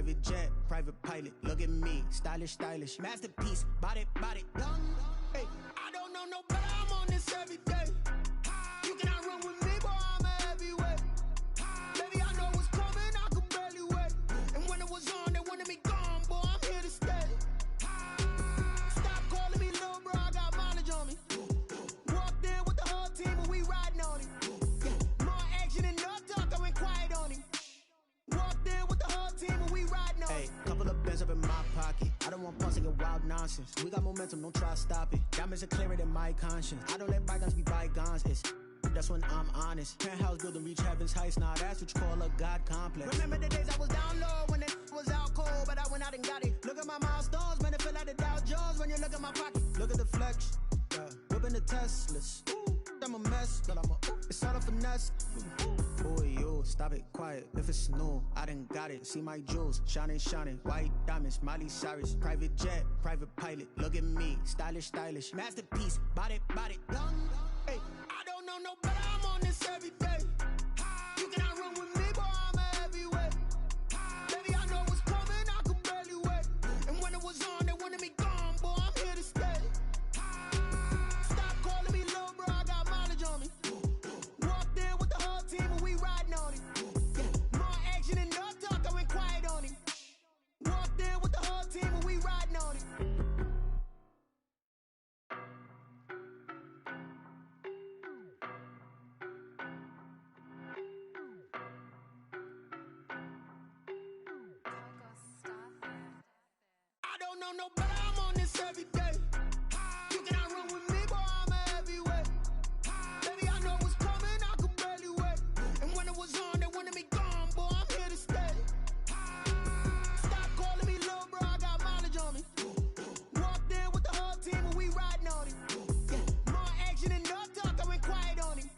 Private jet, private pilot, look at me, stylish, stylish. Masterpiece, body, body, done. Hey, I don't know no better, I'm on this every day. You cannot run with me, boy, I'm a heavyweight. Baby, I know what's coming, I could barely wait. And when it was on, they wanted me gone, boy, I'm here to stay. Stop calling me little bro, I got mileage on me. Walked in with the whole team and we riding on him. More action and no talk, I went quiet on him. Walked in with the whole team and we riding on him. Hey, couple of bands up in my pocket. I don't want pause and get wild nonsense. We got momentum, don't try to stop it. Diamonds are clearer than my conscience. I don't let bygones be bygones. That's when I'm honest. Penthouse building, reach heaven's heights. Now that's what you call a God complex. Remember the days I was down low when it was out cold, but I went out and got it. Look at my milestones, man, it feel like the Dow Jones when you look at my pocket. Look at the flex, whipping the Teslas. I'm a mess, but it's all a finesse. Boy, you, stop it, quiet. If it's new, I done got it. See my jewels, shining, shining. White diamonds, Miley Cyrus. Private jet, private pilot. Look at me, stylish, stylish. Masterpiece, body, body, done. Hey, I don't know no better, I'm on this every day. You cannot run with me, boy, I'm a heavyweight. Baby, I know what's coming, I could barely wait. And when it was on, they wanted me gone, boy, I'm here to stay. Stop calling me little bro, I got mileage on me. Walked in with the whole team and we riding on him. More action and no talk, I went quiet on him. Walked in with the whole team and we riding on him. I don't know no better, I'm on this every day. You cannot run with me, boy, I'm a heavyweight. Baby, I know what's coming, I could barely wait. And when it was on, they wanted me gone, boy, I'm here to stay. Stop calling me little bro, I got mileage on me. Walked in with the whole team and we riding on him. More action and no talk, I went quiet on him.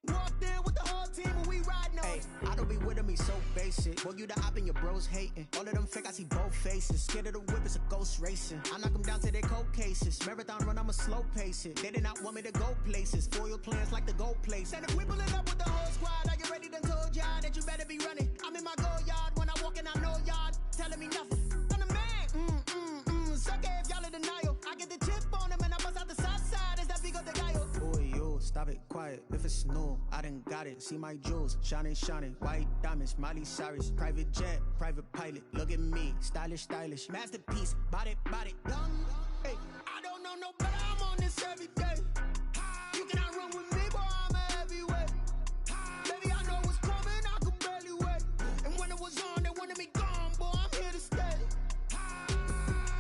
Walked in with the whole team and we riding on him. I don't be with me so basic. Boy, you the op and your bros hating. All of them fake, I see both faces. Scared of the whip, it's a ghost racing. I knock them down to their cold cases. Marathon run, I'ma slow pace it. They did not want me to go places. Foil plans like the go place. And if we pulling up with the whole squad, are you ready? Done told y'all that you better be running. I'm in my go yard. When I walk in, I know y'all telling me nothing. I'm the man. Suck it if y'all in denial. I get the chip on him and I bust out the south side. Is that Vigo the Gallo? Boy, you, stop it, quiet. If it's new, I done got it. See my jewels, shining, shining. White diamonds, Miley Cyrus. Private jet, private pilot. Look at me, stylish, stylish. Masterpiece, body, body, done. Hey, I don't know no better, I'm on this every day. You cannot run with me, boy, I'm a heavyweight. Baby, I know what's coming, I could barely wait. And when it was on, they wanted me gone, boy, I'm here to stay.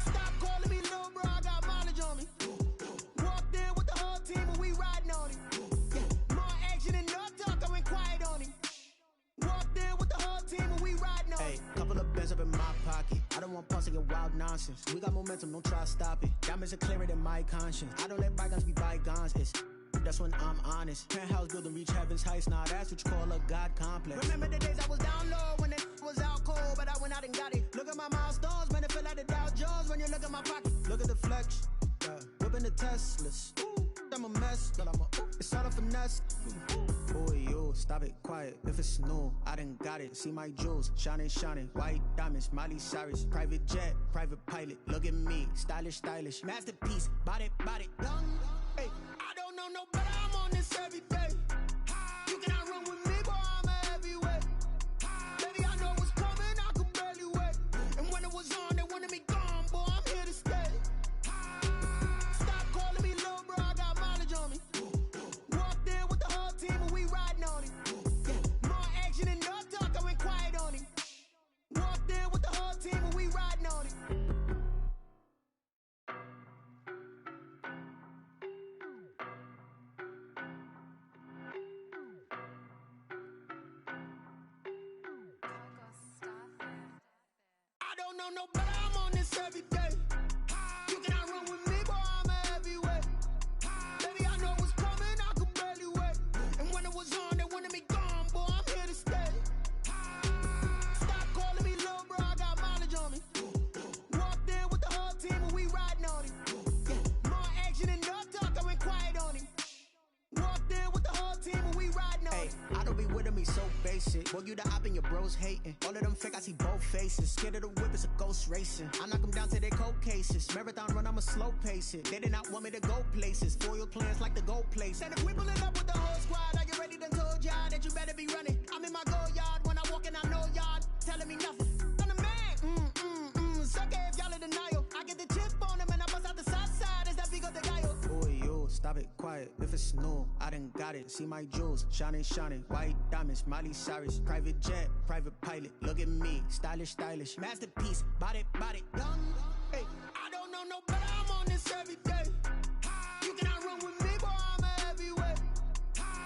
Stop calling me little bro, I got mileage on me. Walked in with the whole team and we riding on him. More action and no talk, I went quiet on him. Walked in with the whole team and we riding on him. Hey, couple of bands up in my pocket. I don't want pause and get wild nonsense. We got momentum, don't try to stop it. Diamonds are clearer than my conscience. I don't let bygones be bygones. That's when I'm honest. Penthouse building, reach heaven's heights. Now that's what you call a God complex. Remember the days I was down low when it was out cold, but I went out and got it. Look at my milestones, man, it feel like the Dow Jones when you look at my pocket. Look at the flex, whipping the Teslas. I'm a mess, but it's all a finesse. Boy, you, stop it, quiet. If it's new, I done got it. See my jewels, shining, shining. White diamonds, Miley Cyrus. Private jet, private pilot. Look at me, stylish, stylish. Masterpiece, body, body, done. Hey, I don't know no better, I'm on this every day. You cannot run with me, boy, I'm a heavyweight. Baby, I know what's coming, I could barely wait. And when it was on, they wanted me gone, boy, I'm here to stay. Stop calling me little bro, I got mileage on me. Walked in with the whole team and we riding on him. More action and no talk, I went quiet on him. Walked in with the whole team and we riding on him. I don't know no better, I'm on this every day. You cannot run with me, boy, I'm a heavyweight. Baby, I know what's coming, I could barely wait. And when it was on, they wanted me gone, boy, I'm here to stay. Stop calling me little bro, I got mileage on me. Walked in with the whole team and we riding on him. More action and no talk, I went quiet on him. Walked in with the whole team and we riding on him. I don't be with me so basic. face it. Boy, you the op and your bros hating. All of them fake, I see both faces. Scared of the whip, it's a ghost racing. I knock them down to their cold cases. Marathon run, I'ma slow pace it. They did not want me to go places. Foil plans like the gold place. And if we pulling up with the whole squad, are you ready? Done told y'all that you better be running. I'm in my go yard. When I walk in, I know y'all telling me nothing. I'm the man. Suck it if y'all in denial. I get the chip on them and I bust out the south side. Is that Vigo de Gallo? Boy, yo, stop it, quiet. If it's new, I done got it. See my jewels, shining, shining. White diamonds, Miley Cyrus. Private jet, private pilot. Look at me, stylish, stylish. Masterpiece, body, young. Hey, I don't know no better. I'm on this every day. You cannot run with me, boy. I'm a heavyweight.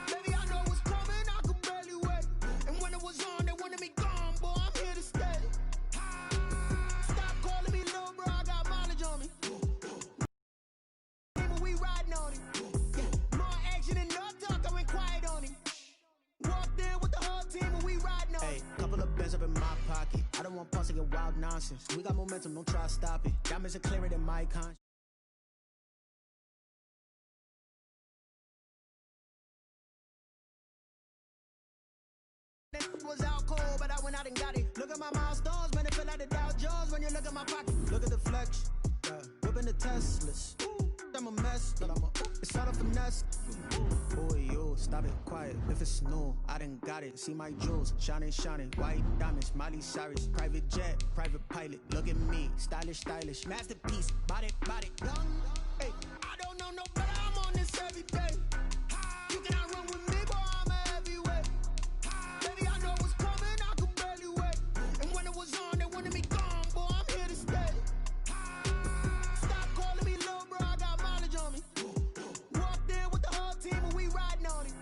Baby, I know what's coming. I could barely wait. And when it was on, they wanted me gone, boy. I'm here to stay. Stop calling me little bro. I got mileage on me. We riding on it. Yeah, more action and no talk. I went quiet on him. Walked in with the whole team and we riding on it. Hey, couple of bands up in my pocket. I don't want pause to get wild nonsense. We got momentum, don't try to stop it. Diamonds are clearer than my conscience. Was out cold, but I went out and got it. Look at my milestones, man, it feel like the Dow Jones when you look at my pocket. Look at the flex, whipping the Teslas. I'm a mess, but it's all a finesse. Boy, yo, stop it, quiet. If it's new, I done got it. See my jewels, shining, shining. White diamonds, Miley Cyrus. Private jet, private pilot. Look at me, stylish, stylish. Masterpiece, body, young. Hey, I don't know no better. I'm on this every day. You cannot run with me, boy. I'm a heavyweight. Baby, I know what's coming. I could barely wait. And when it was on, they wanted me gone, boy. I'm here to stay. Stop calling me little bro. I got mileage on me. Walked in with the whole team and we riding on it.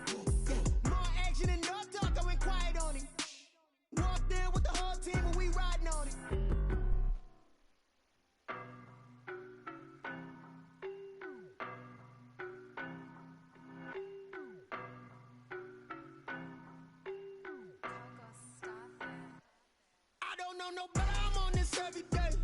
Yeah, more action and no talk. I went quiet on him. Walked in with the whole team and we riding on it. I don't know no better. I'm on this every day.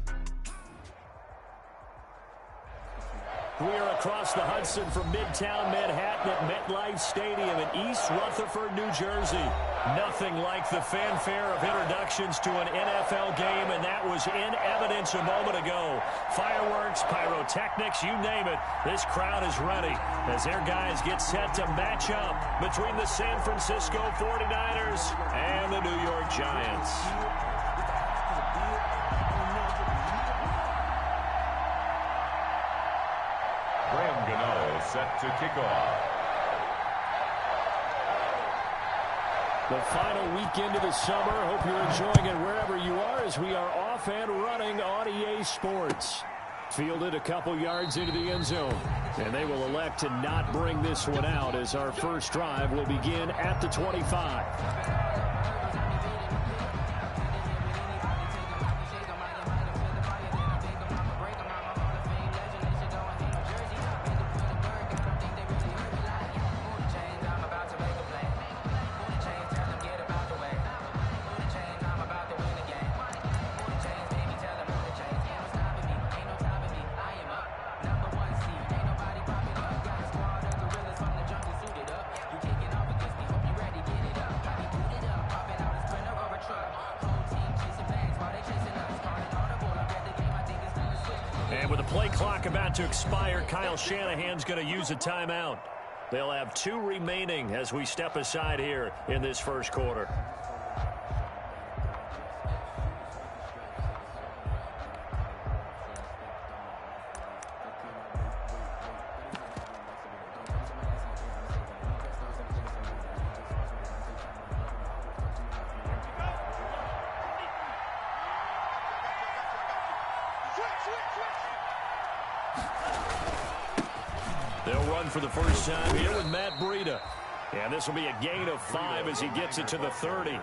We are across the Hudson from Midtown Manhattan at MetLife Stadium in East Rutherford, New Jersey. Nothing like the fanfare of introductions to an NFL game, and that was in evidence a moment ago. Fireworks, pyrotechnics, you name it. This crowd is ready as their guys get set to match up between the San Francisco 49ers and the New York Giants. Set to kick off. The final weekend of the summer. Hope you're enjoying it wherever you are as we are off and running on EA Sports. Fielded a couple yards into the end zone. And they will elect to not bring this one out as our first drive will begin at the 25. And with the play clock about to expire, Kyle Shanahan's going to use a timeout. They'll have 2 remaining as we step aside here in this first quarter. They'll run for the first time here with Matt Breida. And this will be a gain of 5 as he gets it to the 30.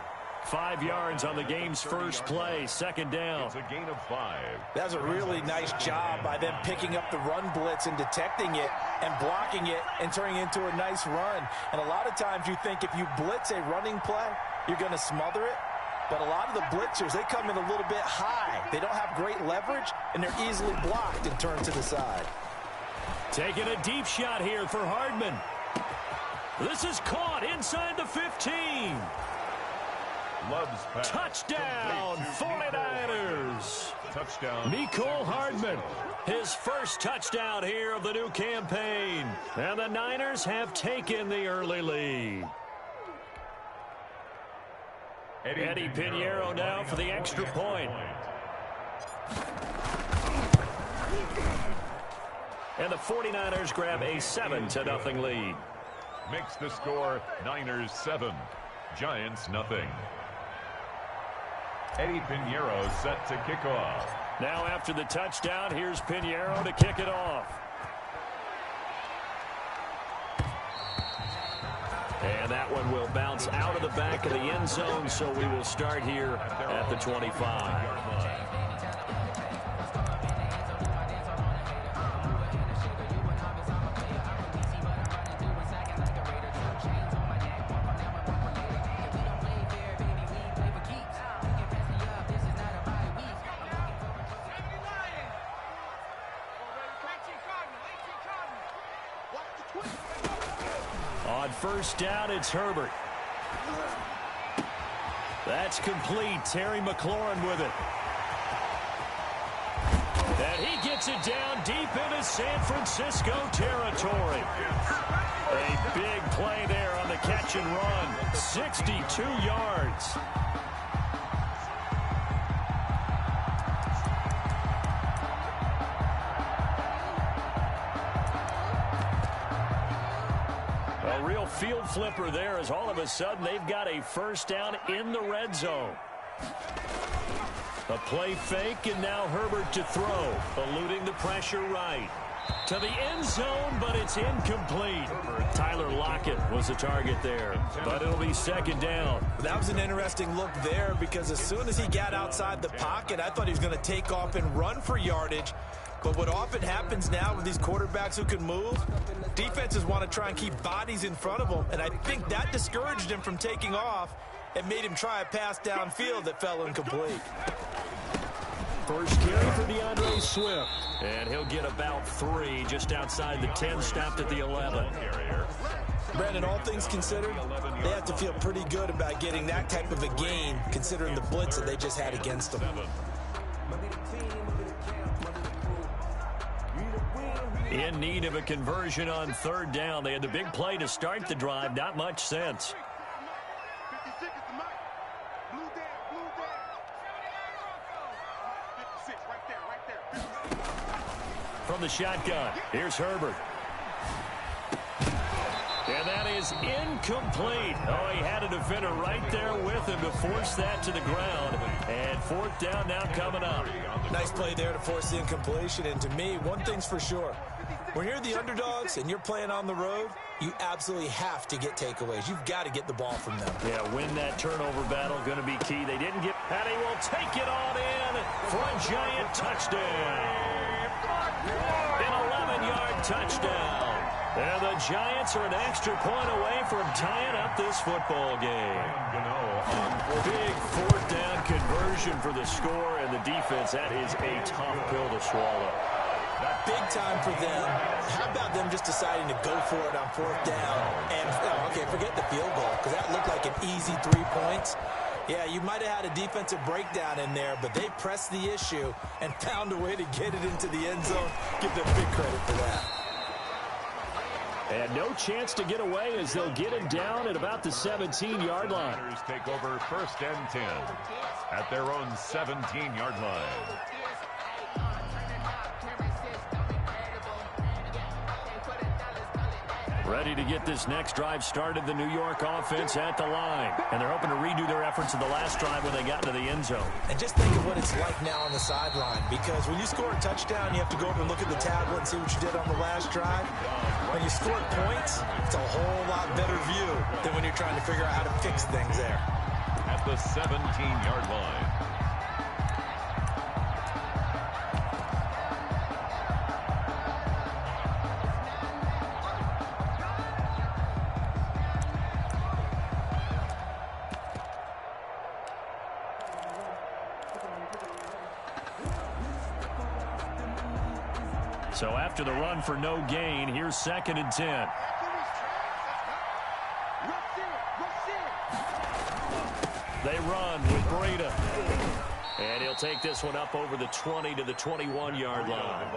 5 yards on the game's first play, second down. It's a gain of 5. That's a really nice job by them picking up the run blitz and detecting it and blocking it and turning it into a nice run. And a lot of times you think if you blitz a running play, you're going to smother it. But a lot of the blitzers, they come in a little bit high. They don't have great leverage, and they're easily blocked and turned to the side. Taking a deep shot here for Hardman. This is caught inside the 15. Love's pass. Touchdown, 49ers. Touchdown. Mecole Hardman, his first touchdown here of the new campaign. And the Niners have taken the early lead. Eddie Pinheiro now for the extra point. And the 49ers grab a 7-0 lead. Makes the score Niners 7, Giants nothing. Eddie Pinheiro set to kick off. Now after the touchdown, here's Pinheiro to kick it off. And that one will bounce out of the back of the end zone, so we will start here at the 25. On first down, it's Herbert. That's complete. Terry McLaurin with it. And he gets it down deep into San Francisco territory. A big play there on the catch and run. 62 yards. A real field flipper there, as all of a sudden they've got a first down in the red zone. A play fake, and now Herbert to throw, eluding the pressure right. To the end zone, but it's incomplete. Tyler Lockett was the target there, but it'll be second down. That was an interesting look there, because as soon as he got outside the pocket, I thought he was going to take off and run for yardage. But what often happens now with these quarterbacks who can move, defenses want to try and keep bodies in front of them, and I think that discouraged him from taking off and made him try a pass downfield that fell incomplete. First carry for DeAndre Swift, and he'll get about 3 just outside the 10, stopped at the 11. Brandon, all things considered, they have to feel pretty good about getting that type of a gain, considering the blitz that they just had against them. In need of a conversion on third down. They had the big play to start the drive. Not much sense. From the shotgun, here's Herbert. And that is incomplete. Oh, he had a defender right there with him to force that to the ground. And fourth down now coming up. Nice play there to force the incompletion. And to me, one thing's for sure. When you're the underdogs and you're playing on the road, you absolutely have to get takeaways. You've got to get the ball from them. Yeah, win that turnover battle, going to be key. They didn't get, and he will take it on in for a Giant touchdown. An 11-yard touchdown. And the Giants are an extra point away from tying up this football game. Big fourth down conversion for the score, and the defense, that is a tough pill to swallow. Big time for them. How about them just deciding to go for it on fourth down? And, okay, forget the field goal, because that looked like an easy 3 points. Yeah, you might have had a defensive breakdown in there, but they pressed the issue and found a way to get it into the end zone. Give them big credit for that. And no chance to get away as they'll get it down at about the 17-yard line. Take over first and 10 at their own 17-yard line. Ready to get this next drive started, the New York offense at the line. And they're hoping to redo their efforts in the last drive when they got into the end zone. And just think of what it's like now on the sideline, because when you score a touchdown, you have to go over and look at the tablet and see what you did on the last drive. When you score points, it's a whole lot better view than when you're trying to figure out how to fix things there. At the 17-yard line. So after the run for no gain, here's second and 10. They run with Breida. And he'll take this one up over the 20 to the 21-yard line.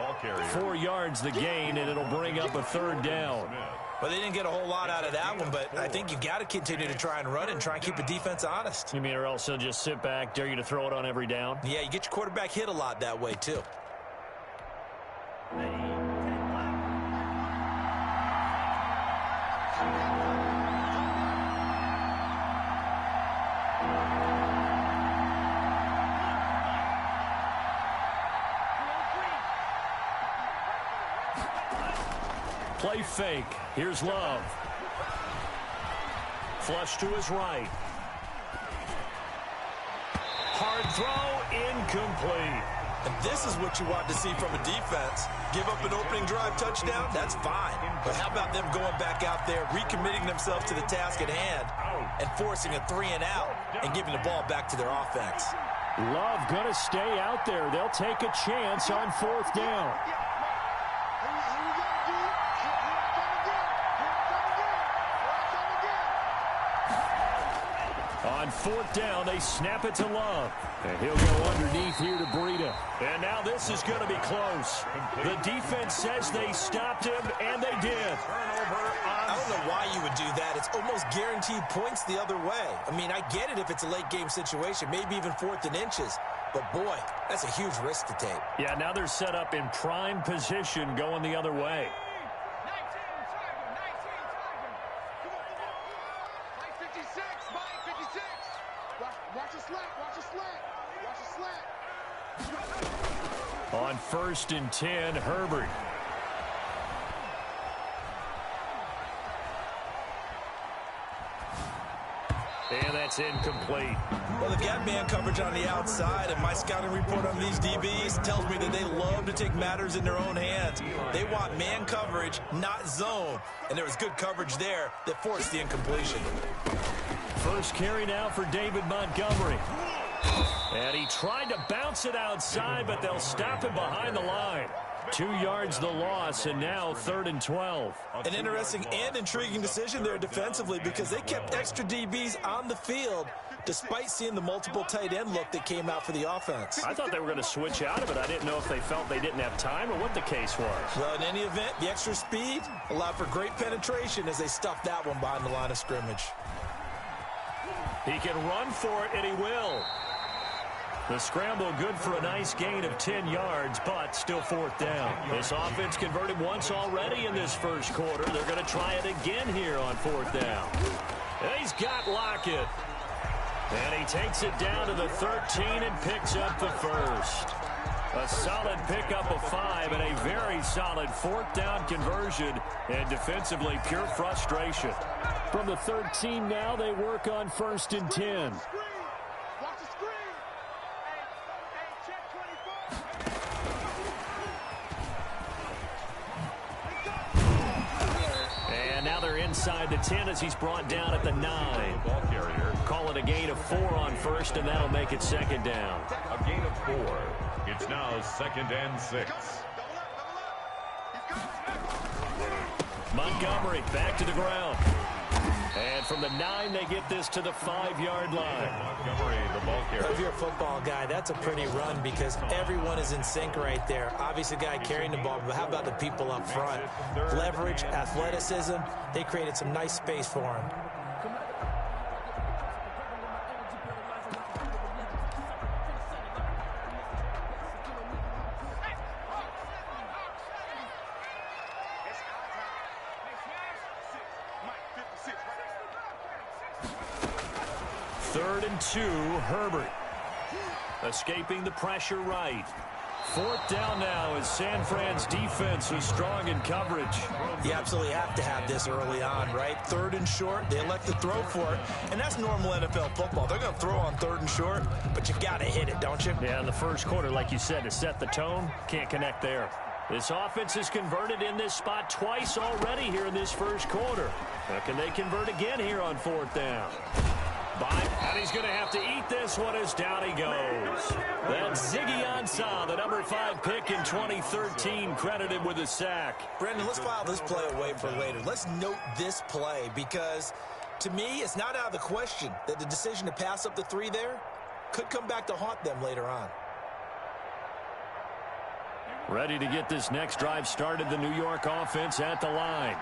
4 yards the gain, and it'll bring up a third down. Well, they didn't get a whole lot out of that one, but I think you've got to continue to try and run and try and keep the defense honest. You mean or else he'll just sit back, dare you to throw it on every down? Yeah, you get your quarterback hit a lot that way, too. Play fake. Here's Love. Flush to his right. Hard throw, incomplete. And this is what you want to see from a defense. Give up an opening drive touchdown, that's fine. But how about them going back out there, recommitting themselves to the task at hand, and forcing a 3-and-out and giving the ball back to their offense. Love going to stay out there. They'll take a chance on 4th down. On 4th down, they snap it to Love. And he'll go underneath here to Breida. And now this is going to be close. The defense says they stopped him, and they did. I don't know why you would do that. It's almost guaranteed points the other way. I mean, I get it if it's a late-game situation, maybe even 4th and inches. But, boy, that's a huge risk to take. Yeah, now they're set up in prime position going the other way. On 1st and 10, Herbert. And that's incomplete. Well, they've got man coverage on the outside, and my scouting report on these DBs tells me that they love to take matters in their own hands. They want man coverage, not zone. And there was good coverage there that forced the incompletion. First carry now for David Montgomery. And he tried to bounce it outside, but they'll stop him behind the line. 2 yards the loss, and now 3rd and 12. An interesting and intriguing decision there defensively because they kept extra DBs on the field despite seeing the multiple tight end look that came out for the offense. I thought they were going to switch out of it. I didn't know if they felt they didn't have time or what the case was. Well, in any event, the extra speed allowed for great penetration as they stuffed that one behind the line of scrimmage. He can run for it, and he will. The scramble good for a nice gain of 10 yards, but still 4th down. This offense converted once already in this first quarter. They're going to try it again here on 4th down. And he's got Lockett. And he takes it down to the 13 and picks up the first. A solid pickup of 5 and a very solid 4th down conversion. And defensively, pure frustration. From the 13 now, they work on 1st and 10. Inside the 10 as he's brought down at the 9. Call it a gain of 4 on 1st, and that'll make it 2nd down. A gain of 4. It's now 2nd and 6. Montgomery back to the ground. And from the 9, they get this to the 5-yard line. Montgomery, the ball carrier. If you're a football guy, that's a pretty run because everyone is in sync right there. Obviously, the guy carrying the ball, but how about the people up front? Leverage, athleticism, they created some nice space for him. Third and 2, Herbert. Escaping the pressure right. 4th down now as San Fran's defense is strong in coverage. You absolutely have to have this early on, right? 3rd and short, they elect to throw for it, and that's normal NFL football. They're going to throw on 3rd and short, but you got to hit it, don't you? Yeah, in the first quarter, like you said, to set the tone, can't connect there. This offense is converted in this spot twice already here in this first quarter. Now, can they convert again here on 4th down? And he's going to have to eat this one as down he goes. That's Ziggy Ansah, the number 5 pick in 2013, credited with a sack. Brendan, let's file this play away for later. Let's note this play because To me, it's not out of the question that the decision to pass up the 3 there could come back to haunt them later on. Ready to get this next drive started, the New York offense at the line.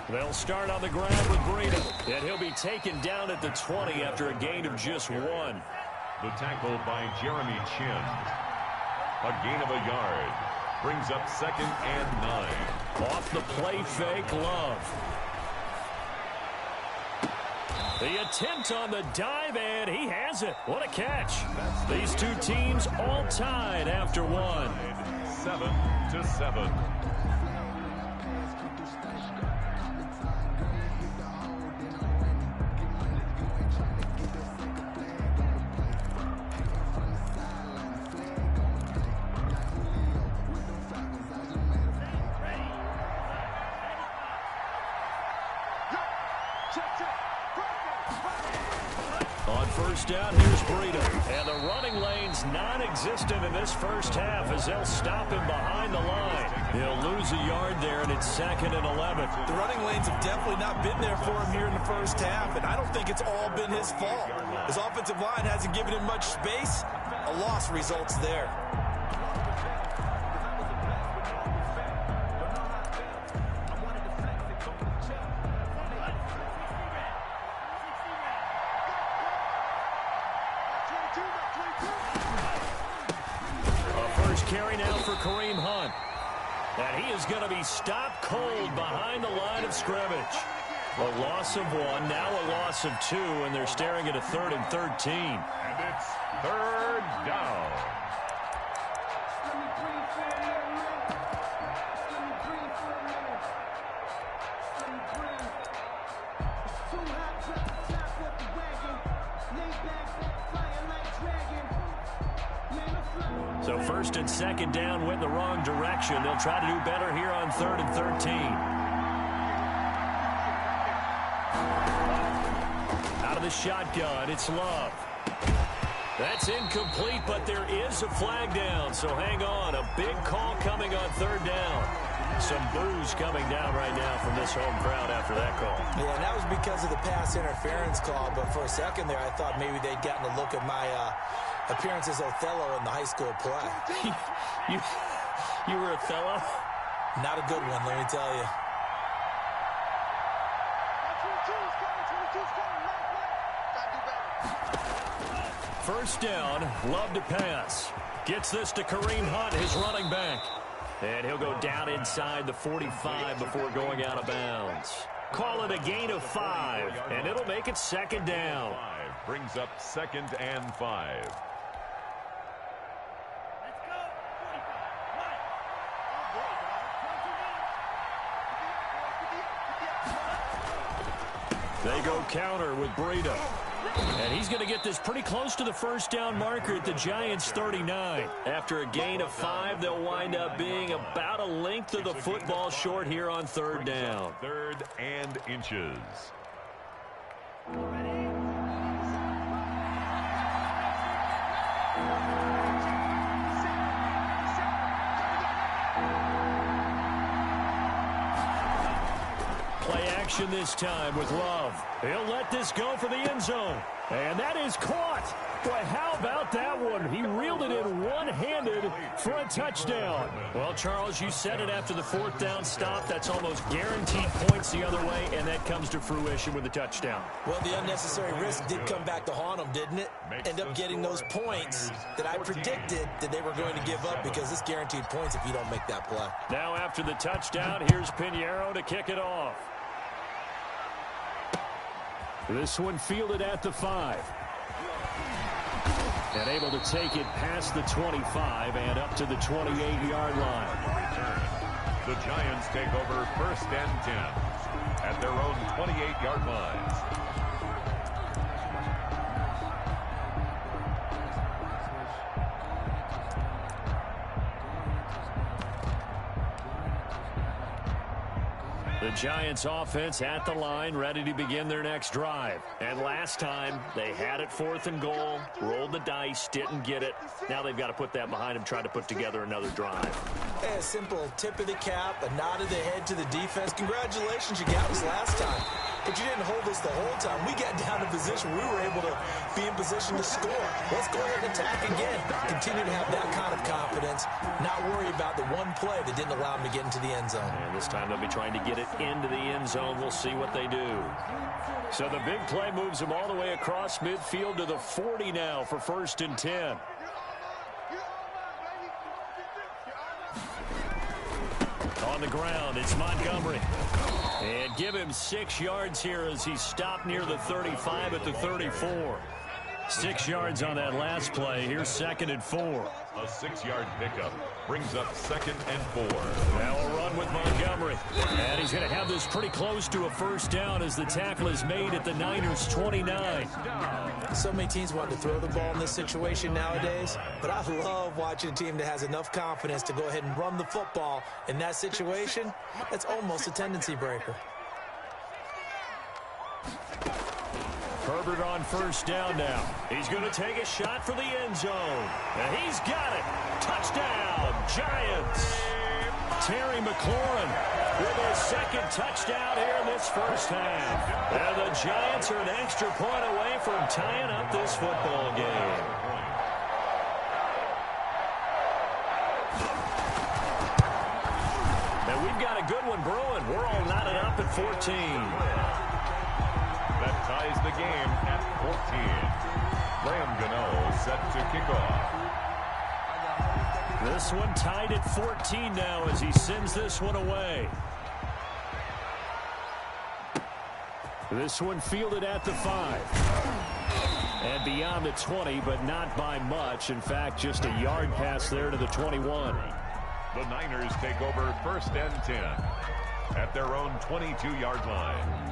They'll start on the ground with Breida, and he'll be taken down at the 20 after a gain of just 1. The tackle by Jeremy Chin. A gain of a yard. Brings up 2nd and 9. Off the play fake, Love. The attempt on the dive, and he has it. What a catch. These two teams all tied after 1. 7-7. On first down, here's Breida. And the running lane's non-existent in this first half as they'll stop him behind the line. He'll lose a yard there, and it's 2nd and 11. The running lanes have definitely not been there for him here in the first half, and I don't think it's all been his fault. His offensive line hasn't given him much space. A loss results there. Carry now for Kareem Hunt. And he is going to be stopped cold behind the line of scrimmage. A loss of 1, now a loss of 2, and they're staring at a 3rd and 13. And it's 3rd down. So 1st and 2nd down went the wrong direction. They'll try to do better here on 3rd and 13. Out of the shotgun, it's Love. That's incomplete, but there is a flag down, so hang on. A big call coming on 3rd down. Some boos coming down right now from this home crowd after that call. Yeah, and that was because of the pass interference call, but for a second there I thought maybe they'd gotten a look at my appearance as Othello in the high school play. You were Othello? Not a good one, let me tell you. First down, Love to pass. Gets this to Kareem Hunt, his running back. And he'll go down inside the 45 before going out of bounds. Call it a gain of 5, and it'll make it 2nd down. Brings up 2nd and 5. They go counter with Breida. And he's going to get this pretty close to the first down marker at the Giants' 39. After a gain of 5, they'll wind up being about a length of the football short here on 3rd down. 3rd and inches. Play action this time with Love. He'll let this go for the end zone. And that is caught. Boy, how about that one? He reeled it in one-handed for a touchdown. Well, Charles, you said it after the 4th down stop. That's almost guaranteed points the other way, and that comes to fruition with a touchdown. Well, the unnecessary risk did come back to haunt him, didn't it? End up getting those points that I predicted that they were going to give up because it's guaranteed points if you don't make that play. Now after the touchdown, here's Pinheiro to kick it off. This one fielded at the 5. And able to take it past the 25 and up to the 28-yard line. The Giants take over 1st and 10 at their own 28-yard line. The Giants offense at the line, ready to begin their next drive. And last time, they had it 4th and goal, rolled the dice, didn't get it. Now they've got to put that behind them, try to put together another drive. Hey, a simple tip of the cap, a nod of the head to the defense. Congratulations, you got us last time. But you didn't hold us the whole time. We got down to position. We were able to be in position to score. Let's go ahead and attack again. Continue to have that kind of confidence. Not worry about the one play that didn't allow them to get into the end zone. And this time they'll be trying to get it into the end zone. We'll see what they do. So the big play moves them all the way across midfield to the 40 now for 1st and 10. On the ground, it's Montgomery. And give him 6 yards here as he's stopped near the 35 at the 34. 6 yards on that last play. Here's 2nd and 4. A 6-yard pickup brings up 2nd and 4. Now a run with Montgomery. And he's going to have this pretty close to a 1st down as the tackle is made at the Niners' 29. So many teams want to throw the ball in this situation nowadays, but I love watching a team that has enough confidence to go ahead and run the football. In that situation, that's almost a tendency breaker. Herbert on 1st down now. He's going to take a shot for the end zone. And he's got it. Touchdown, Giants. Terry McLaurin with his 2nd touchdown here in this 1st half. And the Giants are an extra point away from tying up this football game. And we've got a good one brewing. We're all knotted up at 14. That ties the game at 14. Graham Gano set to kick off. This one tied at 14 now as he sends this one away. This one fielded at the 5. And beyond the 20, but not by much. In fact, just a yard pass there to the 21. The Niners take over 1st and 10 at their own 22-yard line.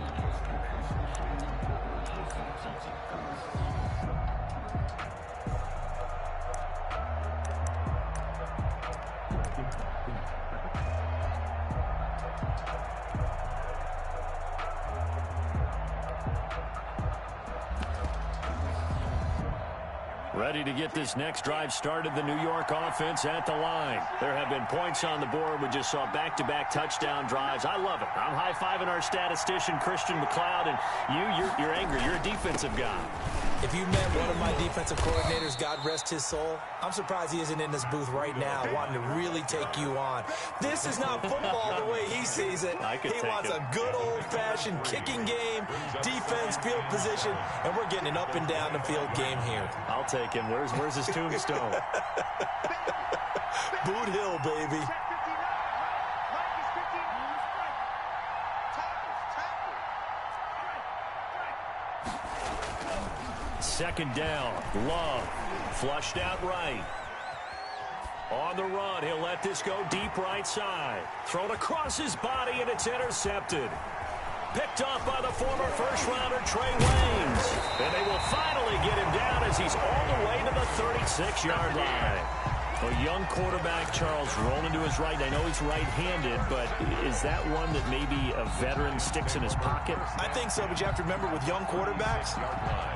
Ready to get this next drive started, the New York offense at the line. There have been points on the board. We just saw back-to-back touchdown drives. I love it. I'm high-fiving our statistician, Christian McLeod, and you're angry. You're a defensive guy. If you met one of my defensive coordinators, God rest his soul, I'm surprised he isn't in this booth right now wanting to really take you on. This is not football the way he sees it. He wants a good old-fashioned kicking game, defense, field position, and we're getting an up and down the field game here. I'll take him. Where's his tombstone? Boot Hill, baby. Second down. Love. Flushed out right. On the run, he'll let this go deep right side. Thrown across his body, and it's intercepted. Picked off by the former first-rounder Trey Waynes. And they will finally get him down as he's all the way to the 36-yard line. A young quarterback, Charles, rolling to his right. I know he's right-handed, but is that one that maybe a veteran sticks in his pocket? I think so, but you have to remember with young quarterbacks,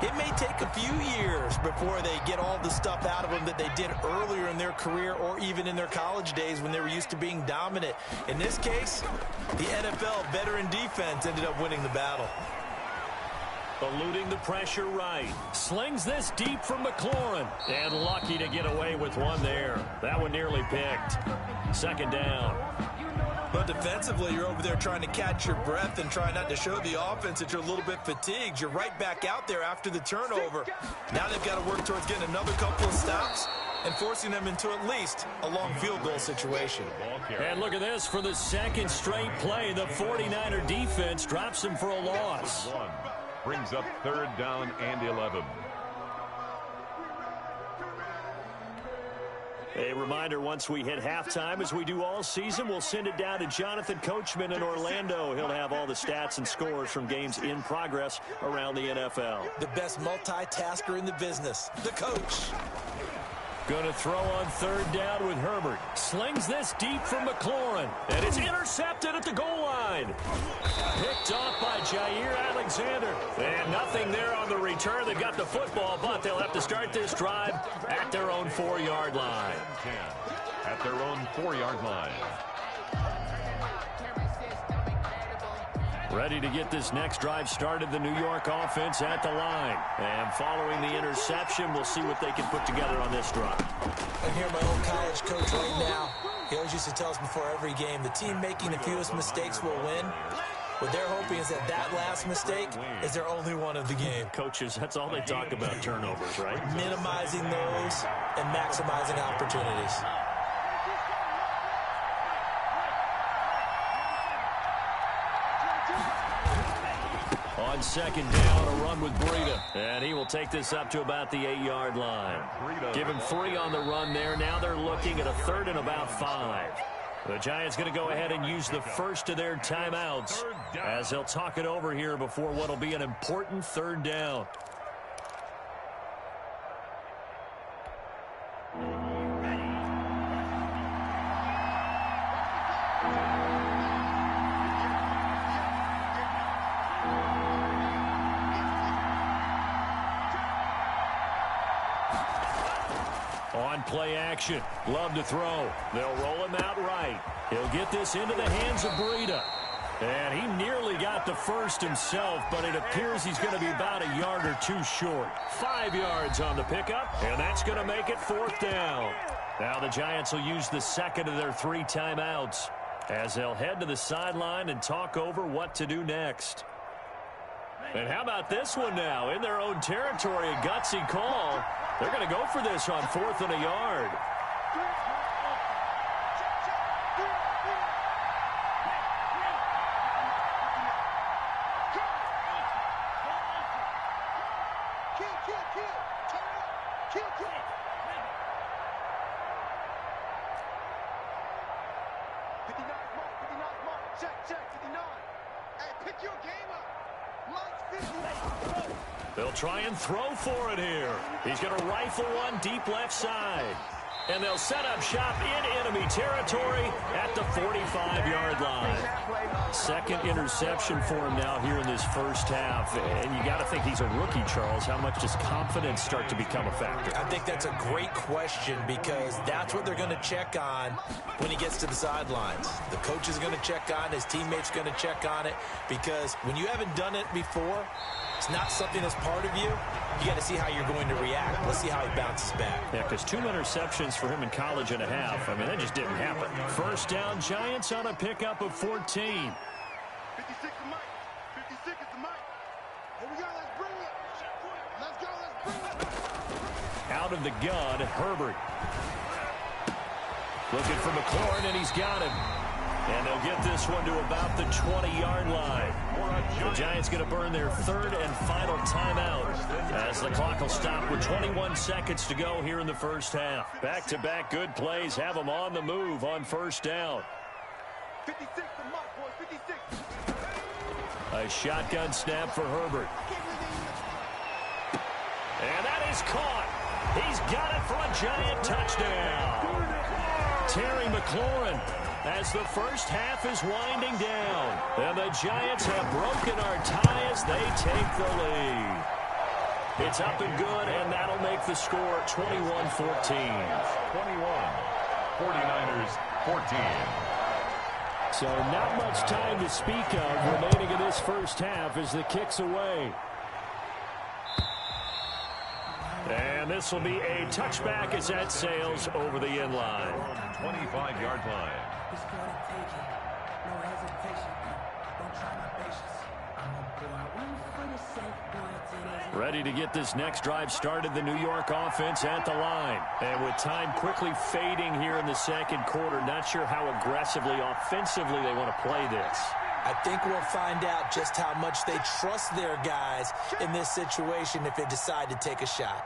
it may take a few years before they get all the stuff out of them that they did earlier in their career or even in their college days when they were used to being dominant. In this case, the NFL veteran defense ended up winning the battle. Eluding the pressure right. Slings this deep from McLaurin. And lucky to get away with one there. That one nearly picked. Second down. But defensively, you're over there trying to catch your breath and try not to show the offense that you're a little bit fatigued. You're right back out there after the turnover. Now they've got to work towards getting another couple of stops and forcing them into at least a long field goal situation. And look at this. For the second straight play, the 49er defense drops him for a loss. Brings up 3rd down and 11. A reminder, once we hit halftime, as we do all season, we'll send it down to Jonathan Coachman in Orlando. He'll have all the stats and scores from games in progress around the NFL. The best multitasker in the business, the coach. Going to throw on third down with Herbert. Slings this deep for McLaurin. And it's intercepted at the goal line. Picked off by Jair Alexander. And nothing there on the return. They got the football, but they'll have to start this drive at their own 4-yard line. At their own 4-yard line. Ready to get this next drive started, the New York offense at the line. And following the interception, we'll see what they can put together on this drive. I hear my old college coach right now. He always used to tell us before every game, the team making the fewest mistakes will win. What they're hoping is that that last mistake is their only one of the game. Coaches, that's all they talk about, turnovers, right? Minimizing those and maximizing opportunities. On second down, a run with Breida. And he will take this up to about the 8-yard line. Give him 3 on the run there. Now they're looking at a 3rd and about 5. The Giants going to go ahead and use the first of their timeouts as they'll talk it over here before what will be an important 3rd down. On play action, Love to throw. They'll roll him out right. He'll get this into the hands of Breida. And he nearly got the first himself, but it appears he's going to be about a yard or 2 short. 5 yards on the pickup, and that's going to make it 4th down. Now the Giants will use the second of their 3 timeouts as they'll head to the sideline and talk over what to do next. And how about this one now? In their own territory, a gutsy call. They're going to go for this on 4th and a yard. They'll try and throw for it here. He's going to rifle one deep left side. And they'll set up shop in enemy territory at the 45-yard line. Second interception for him now here in this first half. And you got to think he's a rookie, Charles. How much does confidence start to become a factor? I think that's a great question because that's what they're going to check on when he gets to the sidelines. The coach is going to check on, his teammates going to check on it, because when you haven't done it before, it's not something that's part of you. You got to see how you're going to react. Let's see how he bounces back. Yeah, because 2 interceptions for him in college and a half. I mean, that just didn't happen. First down, Giants on a pickup of 14. 56 is Mike. 56 is the Mike. Here we go. Let's bring it. Let's go. Let's bring it. Out of the gun, Herbert. Looking for McLaurin, and he's got him. And they'll get this one to about the 20-yard line. The Giants going to burn their 3rd and final timeout as the clock will stop with 21 seconds to go here in the first half. Back-to-back good plays have them on the move on first down. 56 to Mike, boys. 56. A shotgun snap for Herbert. And that is caught. He's got it for a Giant touchdown. Terry McLaurin, as the first half is winding down. And the Giants have broken our tie as they take the lead. It's up and good, and that'll make the score 21-14. 21. 49ers 14. So not much time to speak of remaining in this first half as the kick's away. And this will be a touchback as that sails over the end line. 25-yard line. Ready to get this next drive started, the New York offense at the line. And with time quickly fading here in the second quarter, not sure how aggressively, offensively they want to play this. I think we'll find out just how much they trust their guys in this situation if they decide to take a shot.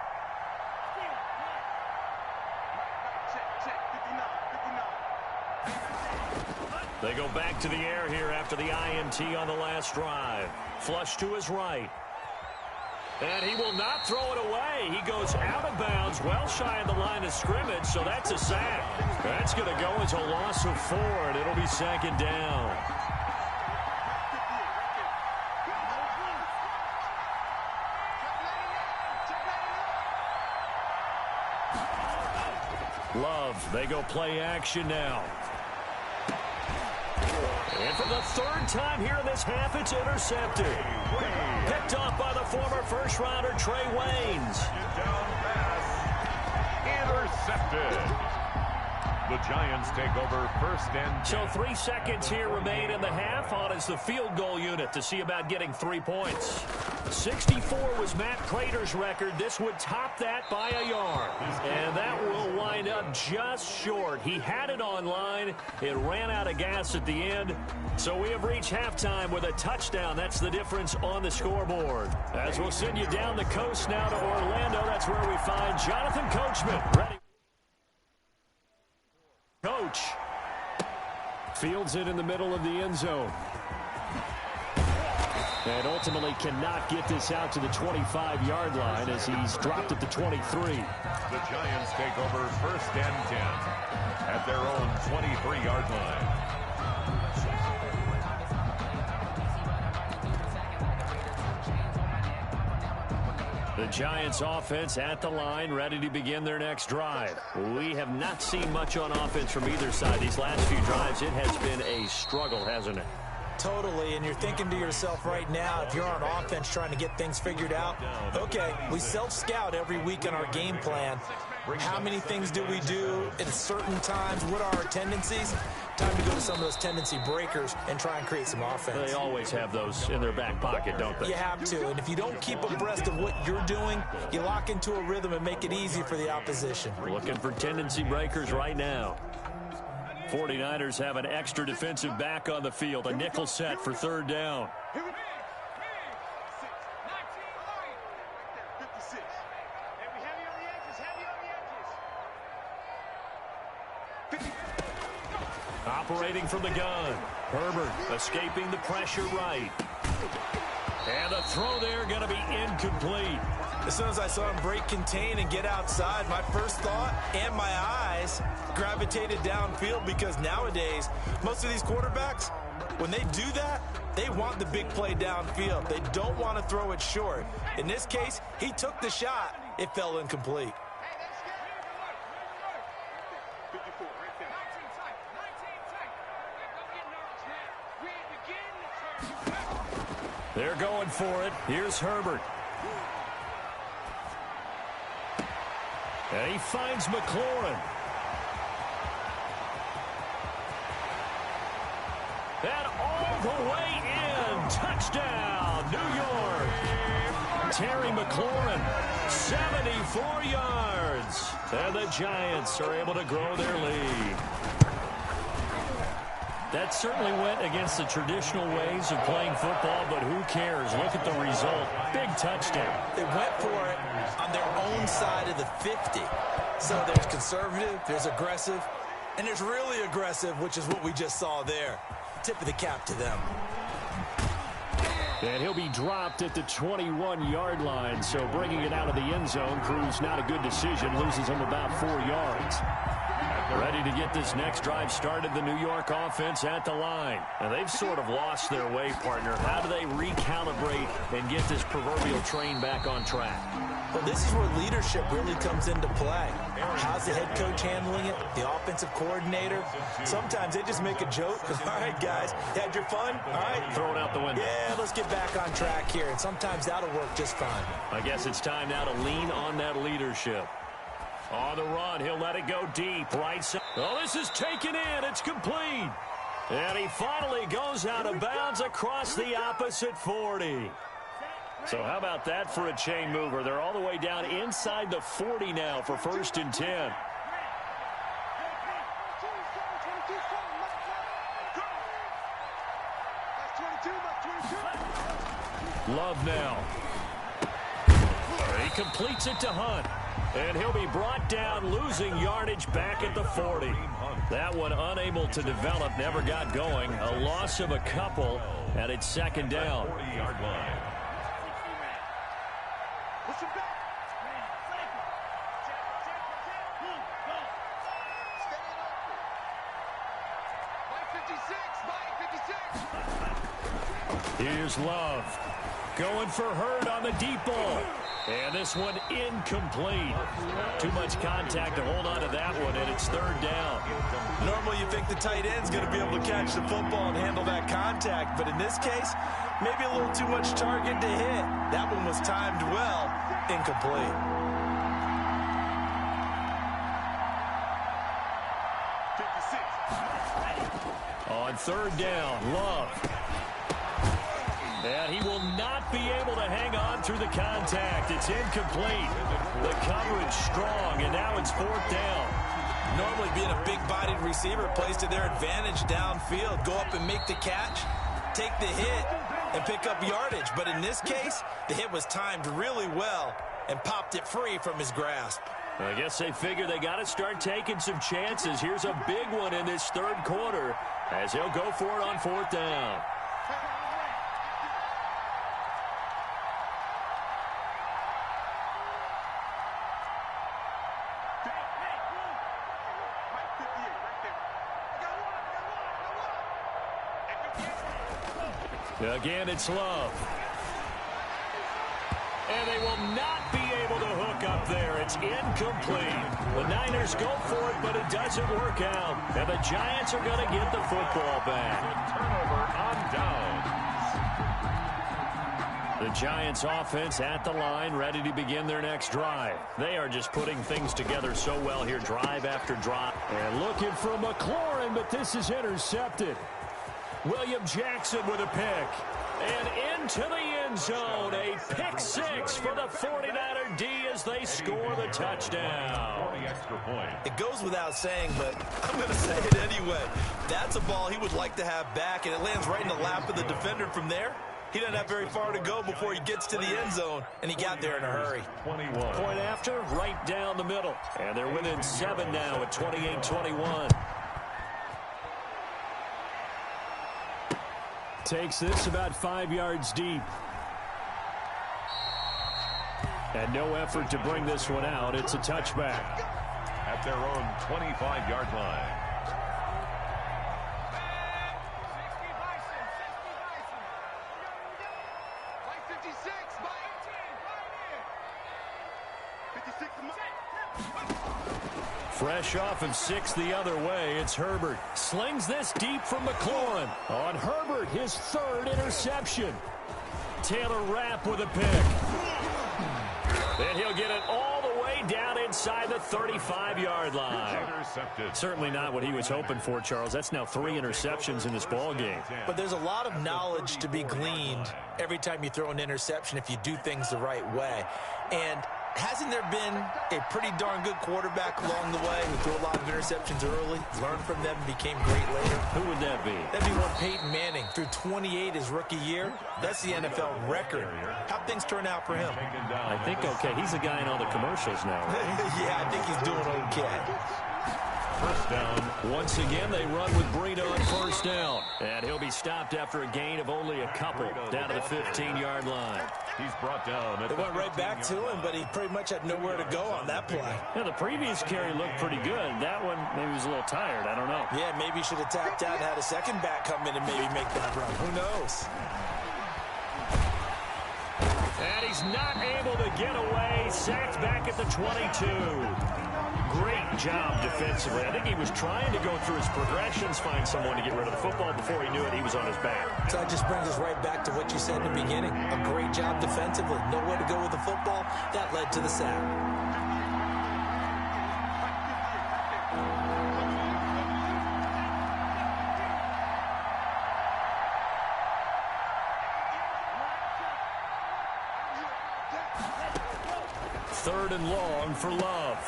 They go back to the air here after the INT on the last drive. Flush to his right. And he will not throw it away. He goes out of bounds, well shy of the line of scrimmage, so that's a sack. That's going to go as a loss of 4, and it'll be second down. Love, they go play action now. And for the 3rd time here in this half, it's intercepted. Picked off by the former first-rounder Trey Waynes. Down pass. Intercepted. The Giants take over 1st and 10. So 3 seconds here remain in the half. On is the field goal unit to see about getting 3 points. 64 was Matt Prater's record. This would top that by a yard. And that will wind up just short. He had it online. It ran out of gas at the end. So we have reached halftime with a touchdown. That's the difference on the scoreboard. As we'll send you down the coast now to Orlando. That's where we find Jonathan Coachman. Ready. Coach fields it in the middle of the end zone. And ultimately cannot get this out to the 25-yard line as he's dropped at the 23. The Giants take over 1st and 10 at their own 23-yard line. The Giants offense at the line, ready to begin their next drive. We have not seen much on offense from either side these last few drives. It has been a struggle, hasn't it? Totally, and you're thinking to yourself right now, if you're on offense trying to get things figured out, okay, we self-scout every week on our game plan. How many things do we do at certain times? What are our tendencies? Time to go to some of those tendency breakers and try and create some offense. They always have those in their back pocket, don't they? You have to, and if you don't keep abreast of what you're doing, you lock into a rhythm and make it easy for the opposition. We're looking for tendency breakers right now. 49ers have an extra defensive back on the field, a nickel set for 3rd down. Operating from the gun. Herbert escaping the pressure right. And the throw there going to be incomplete. As soon as I saw him break contain and get outside, my first thought and my eyes gravitated downfield, because nowadays, most of these quarterbacks, when they do that, they want the big play downfield. They don't want to throw it short. In this case, he took the shot. It fell incomplete. They're going for it. Here's Herbert. And he finds McLaurin. And all the way in. Touchdown, New York. Terry McLaurin, 74 yards. And the Giants are able to grow their lead. That certainly went against the traditional ways of playing football, but who cares? Look at the result. Big touchdown. They went for it on their own side of the 50. So there's conservative, there's aggressive, and there's really aggressive, which is what we just saw there. Tip of the cap to them. And he'll be dropped at the 21-yard line, so bringing it out of the end zone proves not a good decision. Loses him about 4 yards. Ready to get this next drive started, the New York offense at the line. And they've sort of lost their way, partner. How do they recalibrate and get this proverbial train back on track? Well, this is where leadership really comes into play. How's the head coach handling it? The offensive coordinator? Sometimes they just make a joke. All right, guys, you had your fun? All right. Throw it out the window. Yeah, let's get back on track here. And sometimes that'll work just fine. I guess it's time now to lean on that leadership. On the run, he'll let it go deep. Right side. Oh, this is taken in. It's complete. And he finally goes out of bounds across the opposite 40. So how about that for a chain mover? They're all the way down inside the 40 now for 1st and 10. Love now. He completes it to Hunt. And he'll be brought down, losing yardage back at the 40. That one unable to develop, never got going. A loss of a couple, and it's 2nd down. 40-yard line. Here's Love. Going for Hurd on the deep ball. And this one incomplete. Too much contact to hold on to that one, and it's third down. Normally you think the tight end's going to be able to catch the football and handle that contact, but in this case, maybe a little too much target to hit. That one was timed well, incomplete. On third down, Love. And he will not be able to hang on through the contact. It's incomplete. The coverage strong, and now it's fourth down. Normally being a big-bodied receiver plays to their advantage downfield. Go up and make the catch, take the hit, and pick up yardage. But in this case, the hit was timed really well and popped it free from his grasp. I guess they figure they got to start taking some chances. Here's a big one in this third quarter as he'll go for it on fourth down. Again, it's Love. And they will not be able to hook up there. It's incomplete. The Niners go for it, but it doesn't work out. And the Giants are going to get the football back. Turnover on downs. The Giants offense at the line, ready to begin their next drive. They are just putting things together so well here, drive after drive. And looking for McLaurin, but this is intercepted. William Jackson with a pick. And into the end zone, a pick six for the 49er D as they score the touchdown. It goes without saying, but I'm going to say it anyway. That's a ball he would like to have back, and it lands right in the lap of the defender from there. He doesn't have very far to go before he gets to the end zone, and he got there in a hurry. 21. Point after, right down the middle. And they're within 7 now at 28-21. Takes this about 5 yards deep. And no effort to bring this one out. It's a touchback. At their own 25-yard line. Fresh off of 6 the other way, it's Herbert. Slings this deep from McLaurin. On Herbert, his third interception. Taylor Rapp with a pick. And he'll get it all the way down inside the 35-yard line. Certainly not what he was hoping for, Charles. That's now 3 interceptions in this ball game. But there's a lot of knowledge to be gleaned every time you throw an interception if you do things the right way. And hasn't there been a pretty darn good quarterback along the way who threw a lot of interceptions early, learned from them, and became great later? Who would that be? That'd be one Peyton Manning. Threw 28 his rookie year. That's the NFL record. How'd things turn out for him? I think okay. He's a guy in all the commercials now, right? Yeah, I think he's doing okay. First down. Once again, they run with Breida on first down. And he'll be stopped after a gain of only a couple down to the 15-yard line. He's brought down. They went right back to him, but he pretty much had nowhere to go on that play. Yeah, the previous carry looked pretty good. That one, maybe he was a little tired. I don't know. Yeah, maybe he should have tapped out and had a second back come in and maybe make that run. Who knows? And he's not able to get away. Sacked back at the 22. Great job defensively. I think he was trying to go through his progressions, find someone to get rid of the football. Before he knew it, he was on his back. So that just brings us right back to what you said in the beginning. A great job defensively. Nowhere to go with the football. That led to the sack. Third and long for Love.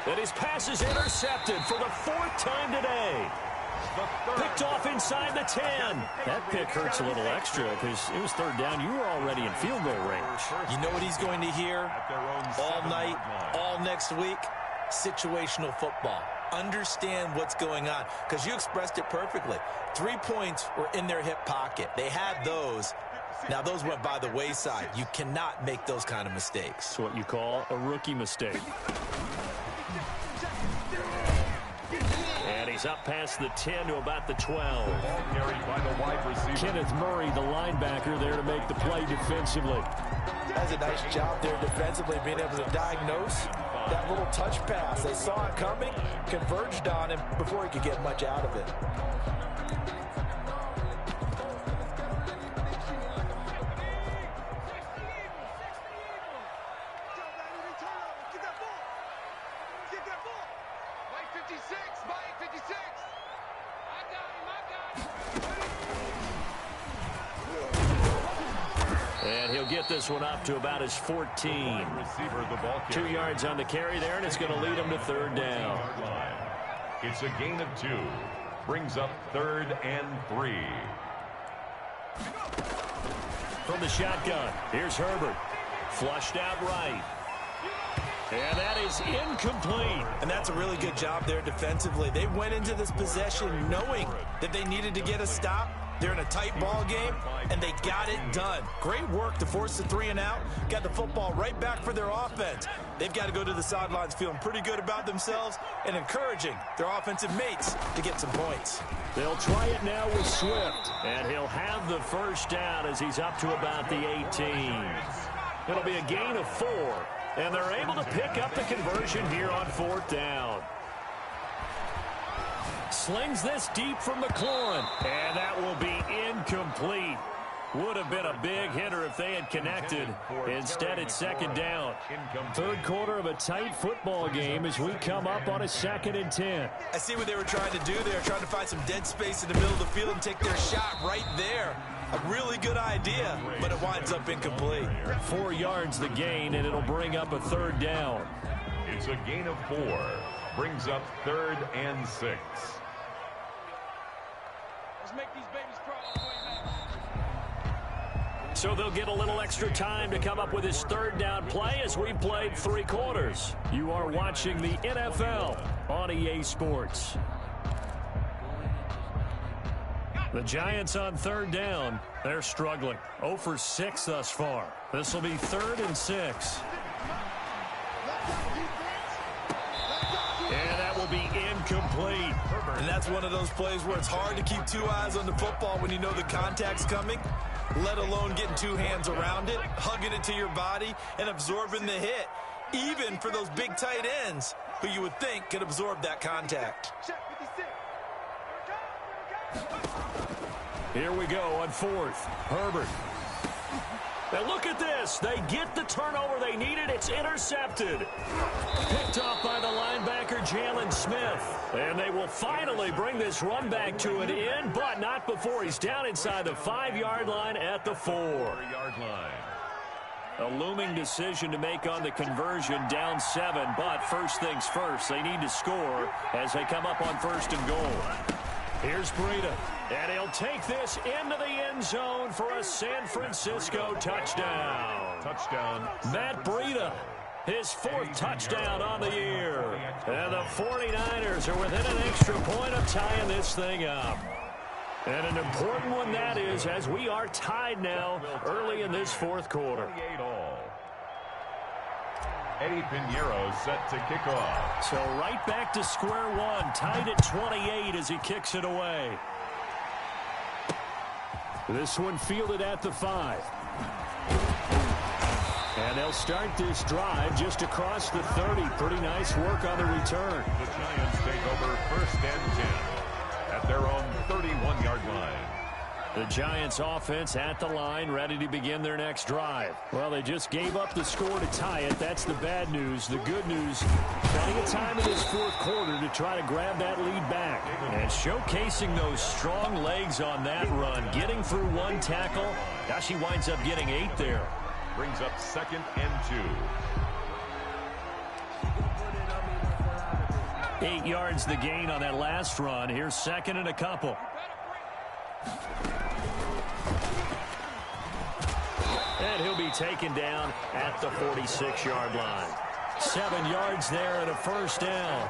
And his pass is intercepted for the 4th time today. Picked off inside the 10. That pick hurts a little extra because it was third down. You were already in field goal range. You know what he's going to hear all night, all next week? Situational football. Understand what's going on, because you expressed it perfectly. 3 points were in their hip pocket. They had those. Now, those went by the wayside. You cannot make those kind of mistakes. It's what you call a rookie mistake. And he's yards, up past the 10 to about the 12. Ball carried by the wide receiver. Kenneth Murray, the linebacker, there to make the play defensively. That's a nice job there defensively, being able to diagnose that little touch pass. They saw it coming, converged on him before he could get much out of it. And he'll get this one up to about his 14. Receiver, the ball 2 yards on the carry there, and it's going to lead him to third down. It's a gain of 2. Brings up 3rd and 3. From the shotgun, here's Herbert. Flushed out right. And that is incomplete. And that's a really good job there defensively. They went into this possession knowing that they needed to get a stop. They're in a tight ball game, and they got it done. Great work to force the 3 and out. Got the football right back for their offense. They've got to go to the sidelines feeling pretty good about themselves and encouraging their offensive mates to get some points. They'll try it now with Swift, and he'll have the first down as he's up to about the 18. It'll be a gain of 4, and they're able to pick up the conversion here on 4th down. Slings this deep from McLaurin, and that will be incomplete. Would have been a big hitter if they had connected. Instead, it's 2nd down. 3rd quarter of a tight football game as we come up on a 2nd and 10. I see what they were trying to do there, trying to find some dead space in the middle of the field and take their shot right there. A really good idea, but it winds up incomplete. 4 yards the gain, and it'll bring up a 3rd down. It's a gain of 4. Brings up 3rd and 6. Make these babies cry all the way back. So they'll get a little extra time to come up with his 3rd down play as we've played 3 quarters. You are watching the NFL on EA Sports. The Giants on 3rd down. They're struggling. 0 for 6 thus far. This will be 3rd and 6. And that will be incomplete. And that's one of those plays where it's hard to keep 2 eyes on the football when you know the contact's coming, let alone getting 2 hands around it, hugging it to your body, and absorbing the hit, even for those big tight ends who you would think could absorb that contact. Here we go on 4th. Herbert. Now look at this. They get the turnover they needed. It's intercepted. Picked off by the linebacker, Jalen Smith. And they will finally bring this run back to an end, but not before he's down inside the 5-yard line at the 4-yard line. A looming decision to make on the conversion, down 7, but first things first, they need to score as they come up on 1st and goal. Here's Breida, and he'll take this into the end zone for a San Francisco touchdown. Touchdown. Matt Breida, his 4th touchdown on the year. And the 49ers are within an extra point of tying this thing up. And an important one that is, as we are tied now early in this 4th quarter. 28 all. Eddie Pinheiro set to kick off. So right back to square one, tied at 28 as he kicks it away. This one fielded at the 5. And they'll start this drive just across the 30. Pretty nice work on the return. The Giants take over 1st and 10 at their own 31-yard line. The Giants offense at the line, ready to begin their next drive. Well, they just gave up the score to tie it. That's the bad news. The good news, plenty of time in this 4th quarter to try to grab that lead back. And showcasing those strong legs on that run, getting through 1 tackle. Gosh, he winds up getting 8 there. Brings up 2nd and 2. 8 yards the gain on that last run. Here's 2nd and a couple. And he'll be taken down at the 46-yard line. 7 yards there and a 1st down.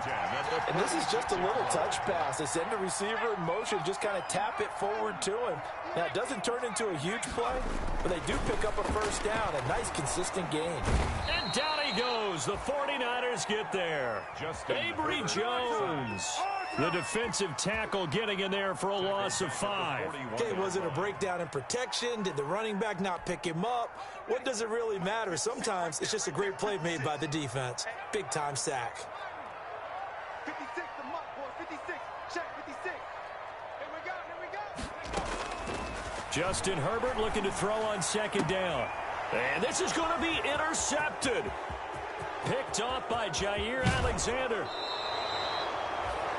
And this is just a little touch pass. They send the receiver in motion, just kind of tap it forward to him. Now, it doesn't turn into a huge play, but they do pick up a 1st down. A nice, consistent gain. And down he goes. The 49ers get there. Avery Jones. The defensive tackle getting in there for a loss of 5. Okay, was it a breakdown in protection? Did the running back not pick him up? What does it really matter? Sometimes it's just a great play made by the defense. Big-time sack. 56, the mark, boy. 56. Check 56. Here we go. Justin Herbert looking to throw on second down. And this is going to be intercepted. Picked off by Jair Alexander.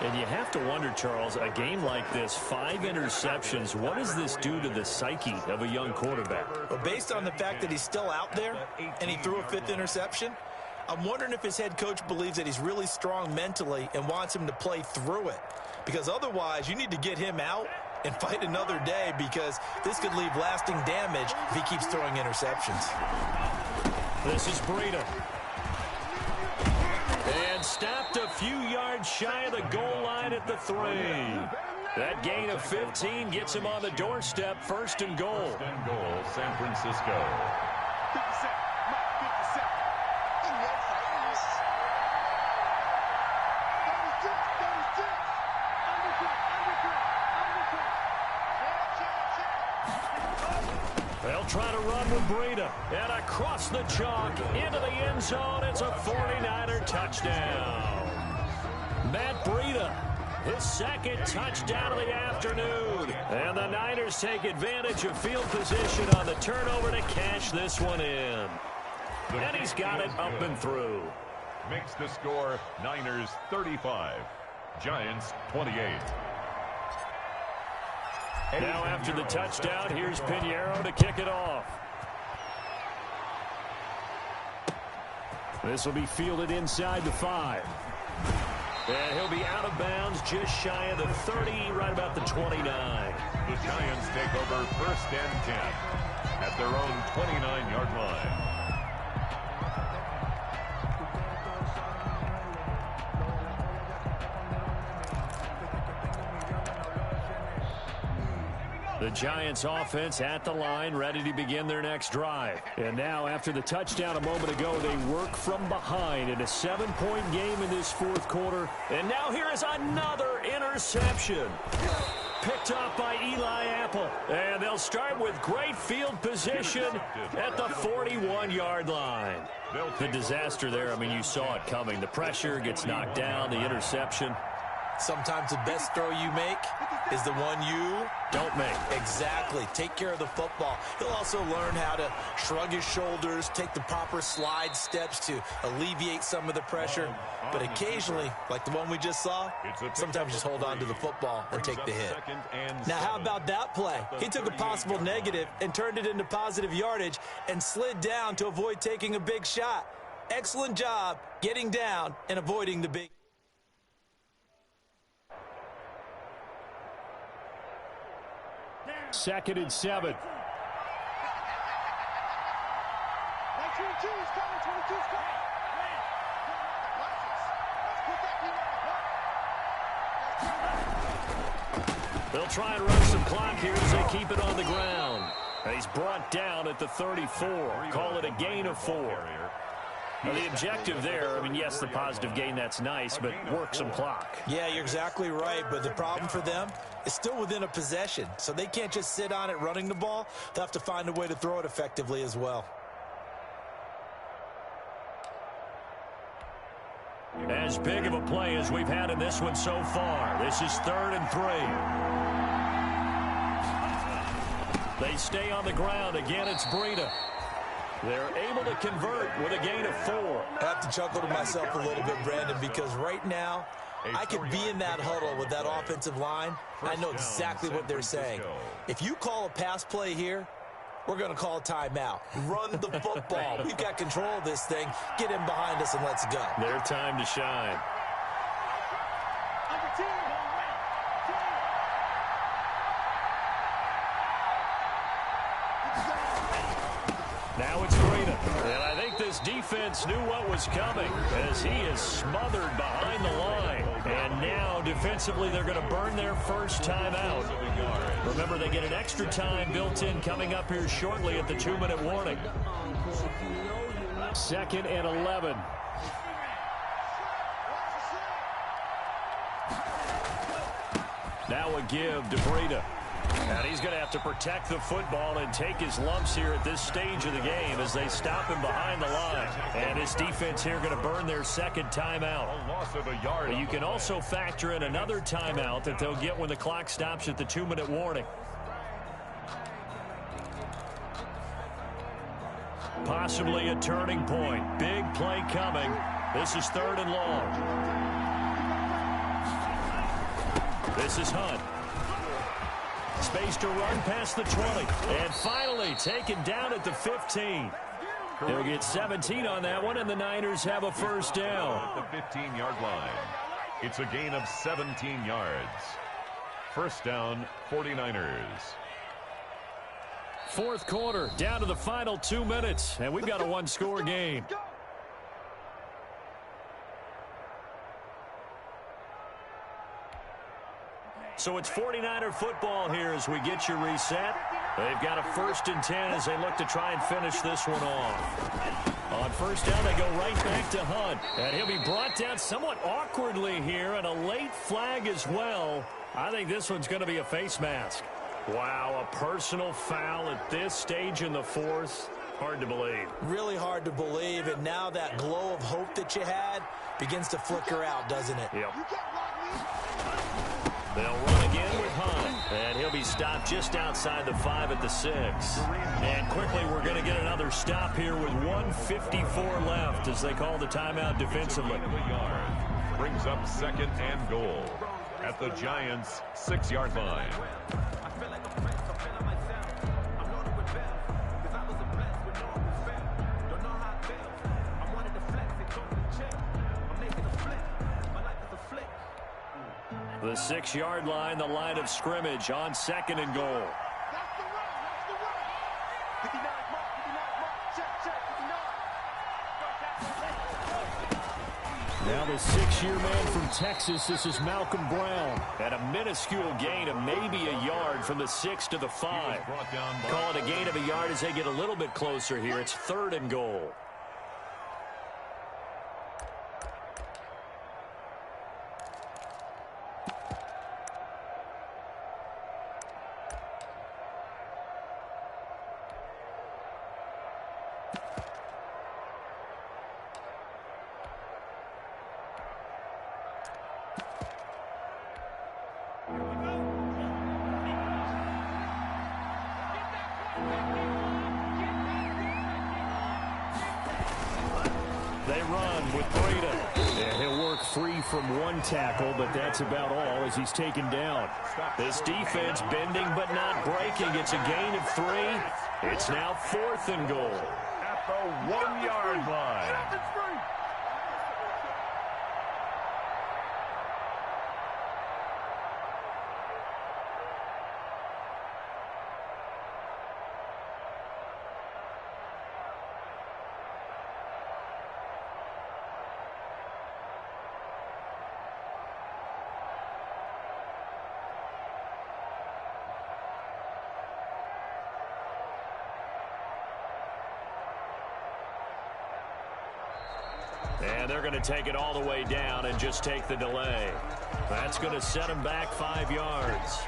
And you have to wonder, Charles, a game like this, 5 interceptions, what does this do to the psyche of a young quarterback? Well, based on the fact that he's still out there and he threw a 5th interception, I'm wondering if his head coach believes that he's really strong mentally and wants him to play through it. Because otherwise, you need to get him out and fight another day, because this could leave lasting damage if he keeps throwing interceptions. This is Breida. And stopped a few yards shy of the goal line at the 3. That gain of 15 gets him on the doorstep, 1st and goal. 1st and goal, San Francisco. 57. Mike, 57. In your face. 36. They'll try to run with Breida. And across the chalk, into the end zone. It's a 49er touchdown. Matt Breida, his 2nd touchdown of the afternoon. And the Niners take advantage of field position on the turnover to cash this one in. And he's got it up and through. Makes the score Niners 35, Giants 28. Now after the touchdown, here's Pinheiro to kick it off. This will be fielded inside the 5. And he'll be out of bounds just shy of the 30, right about the 29. The Giants take over 1st and 10 at their own 29-yard line. The Giants offense at the line, ready to begin their next drive. And now, after the touchdown a moment ago, they work from behind in a 7-point game in this 4th quarter. And now here is another interception. Picked off by Eli Apple. And they'll start with great field position at the 41-yard line. The disaster there, I mean, you saw it coming. The pressure gets knocked down, the interception. Sometimes the best throw you make is the one you don't make. Exactly. Take care of the football. He'll also learn how to shrug his shoulders, take the proper slide steps to alleviate some of the pressure. But occasionally, like the one we just saw, sometimes just hold on to the football and take the hit. Now, how about that play? He took a possible negative and turned it into positive yardage and slid down to avoid taking a big shot. Excellent job getting down and avoiding the big. 2nd and 7. 22's coming. 22's coming. They'll try and run some clock here as they keep it on the ground. He's brought down at the 34. Call it a gain of 4. Now, the objective there, I mean, yes, the positive gain, that's nice, but work some clock. Yeah, you're exactly right, but the problem for them is still within a possession, so they can't just sit on it running the ball. They'll have to find a way to throw it effectively as well. As big of a play as we've had in this one so far. This is 3rd and 3. They stay on the ground. Again, it's Breida. They're able to convert with a gain of 4. I have to chuckle to myself a little bit, Brandon, because right now I could be in that huddle with that offensive line. I know exactly what they're saying. If you call a pass play here, we're going to call a timeout. Run the football. We've got control of this thing. Get in behind us and let's go. Their time to shine. Now it's Breida. And I think this defense knew what was coming as he is smothered behind the line. And now defensively they're going to burn their first time out. Remember, they get an extra time built in coming up here shortly at the 2-minute warning. 2nd and 11. Now a give to Breida. And he's going to have to protect the football and take his lumps here at this stage of the game as they stop him behind the line. And his defense here going to burn their second timeout. A loss of a yard. But you can also factor in another timeout that they'll get when the clock stops at the 2-minute warning. Possibly a turning point. Big play coming. This is 3rd and long. This is Hunt. Space to run past the 20. And finally taken down at the 15. He'll get 17 on that one, and the Niners have a first down. At the 15-yard line. It's a gain of 17 yards. First down, 49ers. Fourth quarter, down to the final 2 minutes, and we've got a one-score game. So it's 49er football here as we get you reset. They've got a 1st and 10 as they look to try and finish this one off. On first down, they go right back to Hunt. And he'll be brought down somewhat awkwardly here, and a late flag as well. I think this one's going to be a face mask. Wow, a personal foul at this stage in the 4th. Hard to believe. Really hard to believe, and now that glow of hope that you had begins to flicker out, doesn't it? Yep. They'll run again with Hunt, and he'll be stopped just outside the 5 at the 6. And quickly, we're going to get another stop here with 1:54 left as they call the timeout defensively. Brings up 2nd and goal at the Giants' 6-yard line. The 6-yard line, the line of scrimmage on 2nd and goal. Now the 6-year man from Texas, this is Malcolm Brown. At a minuscule gain of maybe a yard from the 6 to the 5. Call it a gain of a yard as they get a little bit closer here. It's 3rd and goal. They run with Breida. Yeah, he'll work free from one tackle, but that's about all as he's taken down. This defense bending but not breaking. It's a gain of 3. It's now 4th and goal. At the 1-yard line. And they're going to take it all the way down and just take the delay. That's going to set them back 5 yards.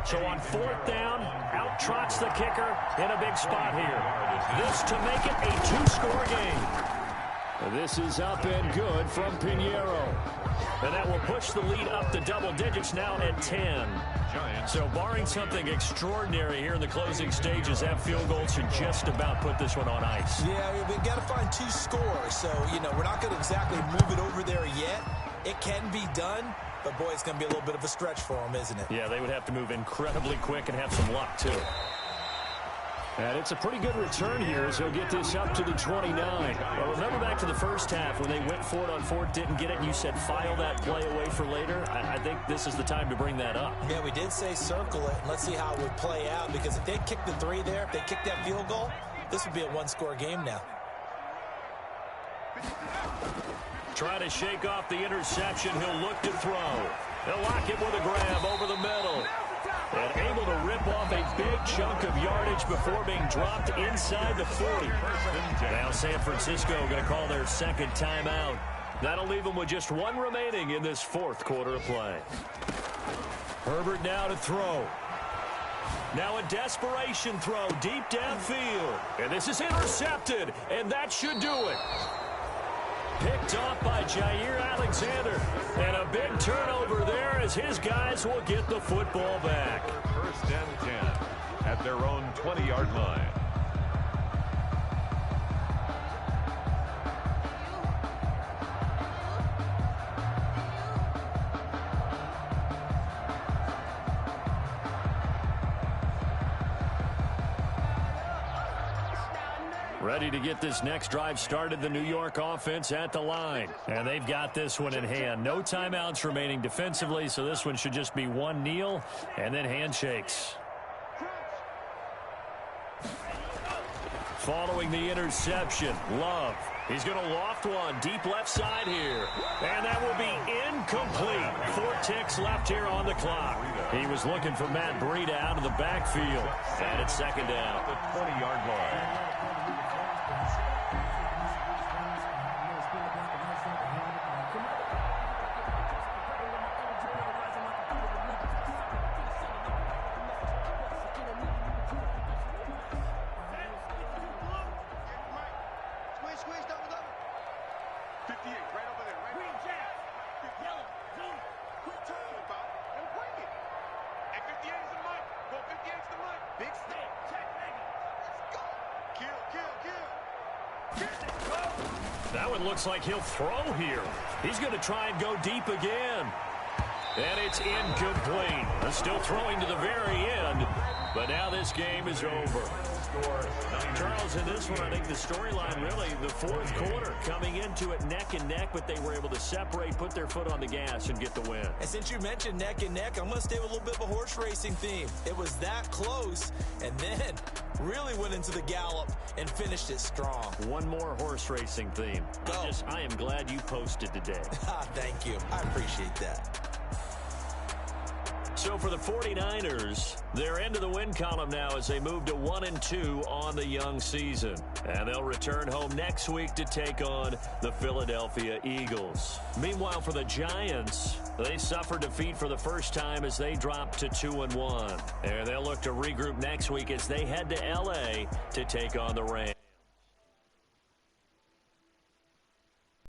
So on 4th down, out trots the kicker in a big spot here. This to make it a 2-score game. This is up and good from Pinheiro. And that will push the lead up to double digits now at 10. So barring something extraordinary here in the closing stages, that field goal should just about put this one on ice. Yeah, we've got to find 2 scores. So, we're not going to exactly move it over there yet. It can be done, but boy, it's going to be a little bit of a stretch for them, isn't it? Yeah, they would have to move incredibly quick and have some luck, too. And it's a pretty good return here as he'll get this up to the 29. Well, remember back to the first half when they went for it on 4th, didn't get it, and you said file that play away for later? I think this is the time to bring that up. Yeah, we did say circle it, and let's see how it would play out, because if they kick the 3 there, if they kick that field goal, this would be a 1-score game now. Trying to shake off the interception. He'll look to throw. They'll lock it with a grab over the middle. And able to rip off a big chunk of yardage before being dropped inside the 40. Now San Francisco going to call their second timeout. That'll leave them with just one remaining in this fourth quarter of play. Herbert now to throw. Now a desperation throw deep downfield. And this is intercepted, and that should do it. Picked off by Jair Alexander. And a big turnover there as his guys will get the football back. First and 10 at their own 20-yard line. Ready to get this next drive started, the New York offense at the line. And they've got this one in hand. No timeouts remaining defensively, so this one should just be one kneel and then handshakes. Following the interception, Love. He's going to loft one deep left side here. And that will be incomplete. 4 ticks left here on the clock. He was looking for Matt Breida out of the backfield. And it's second down. The 20-yard line. That one looks like he'll throw here. He's going to try and go deep again. And it's incomplete. Still throwing to the very end. But now this game is over. Charles, in this one, I think the storyline really, the fourth quarter, coming into it neck and neck, but they were able to separate, put their foot on the gas, and get the win. And since you mentioned neck and neck, I'm going to stay with a little bit of a horse racing theme. It was that close, and then really went into the gallop and finished it strong. One more horse racing theme. I am glad you posted today. Thank you. I appreciate that. So for the 49ers, they're into the win column now as they move to 1-2 on the young season. And they'll return home next week to take on the Philadelphia Eagles. Meanwhile, for the Giants, they suffered defeat for the first time as they dropped to 2-1. And they'll look to regroup next week as they head to L.A. to take on the Rams.